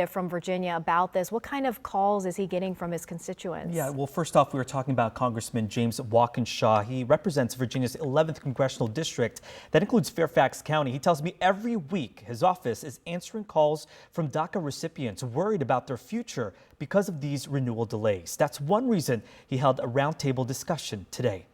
From Virginia about this. What kind of calls is he getting from his constituents? Yeah, well, first off, we were talking about Congressman James Walkinshaw. He represents Virginia's 11th congressional district. That includes Fairfax County. He tells me every week his office is answering calls from DACA recipients worried about their future because of these renewal delays. That's one reason he held a roundtable discussion today.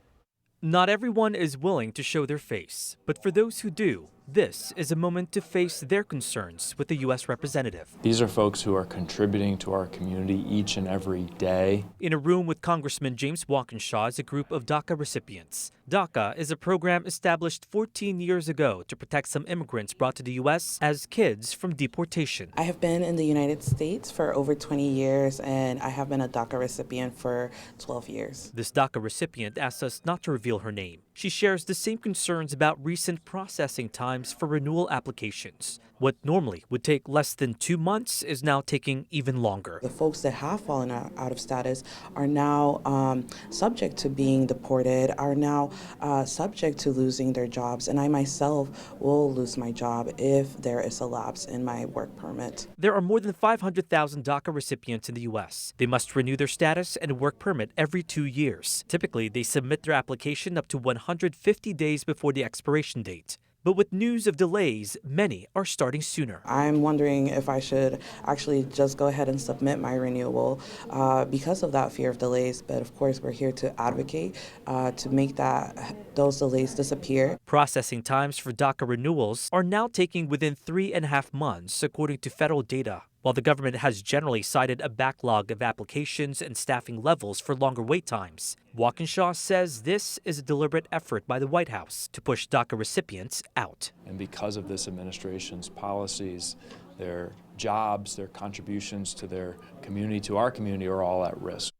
Not everyone is willing to show their face, but for those who do, this is a moment to face their concerns with the U.S. representative. These are folks who are contributing to our community each and every day. In a room with Congressman James Walkinshaw is a group of DACA recipients. DACA is a program established 14 years ago to protect some immigrants brought to the U.S. as kids from deportation. I have been in the United States for over 20 years, and I have been a DACA recipient for 12 years. This DACA recipient asks us not to reveal her name. She shares the same concerns about recent processing times for renewal applications. What normally would take less than 2 months is now taking even longer. The folks that have fallen out of status are now subject to being deported, are now subject to losing their jobs, and I myself will lose my job if there is a lapse in my work permit. There are more than 500,000 DACA recipients in the U.S. They must renew their status and work permit every 2 years. Typically, they submit their application up to 150 days before the expiration date. But with news of delays, many are starting sooner. I'm wondering if I should actually just go ahead and submit my renewal because of that fear of delays. But of course, we're here to advocate to make those delays disappear. Processing times for DACA renewals are now taking within 3.5 months, according to federal data. While the government has generally cited a backlog of applications and staffing levels for longer wait times, Walkinshaw says this is a deliberate effort by the White House to push DACA recipients out. And because of this administration's policies, their jobs, their contributions to their community, to our community, are all at risk.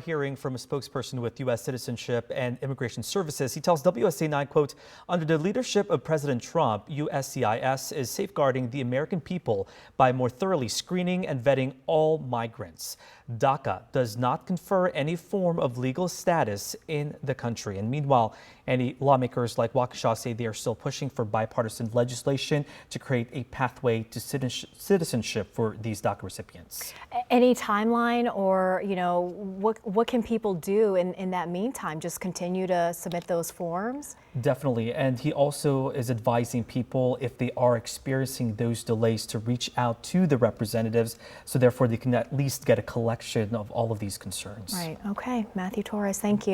Hearing from a spokesperson with U.S. Citizenship and Immigration Services, he tells WSA 9, quote, under the leadership of President Trump, USCIS is safeguarding the American people by more thoroughly screening and vetting all migrants. DACA does not confer any form of legal status in the country. And meanwhile, any lawmakers like Walkinshaw say they are still pushing for bipartisan legislation to create a pathway to citizenship for these DACA recipients. Any timeline or, what can people do in that meantime? Just continue to submit those forms? Definitely. And he also is advising people, if they are experiencing those delays, to reach out to the representatives so therefore they can at least get a collection of all of these concerns. Right. Okay. Matthew Torres, thank you.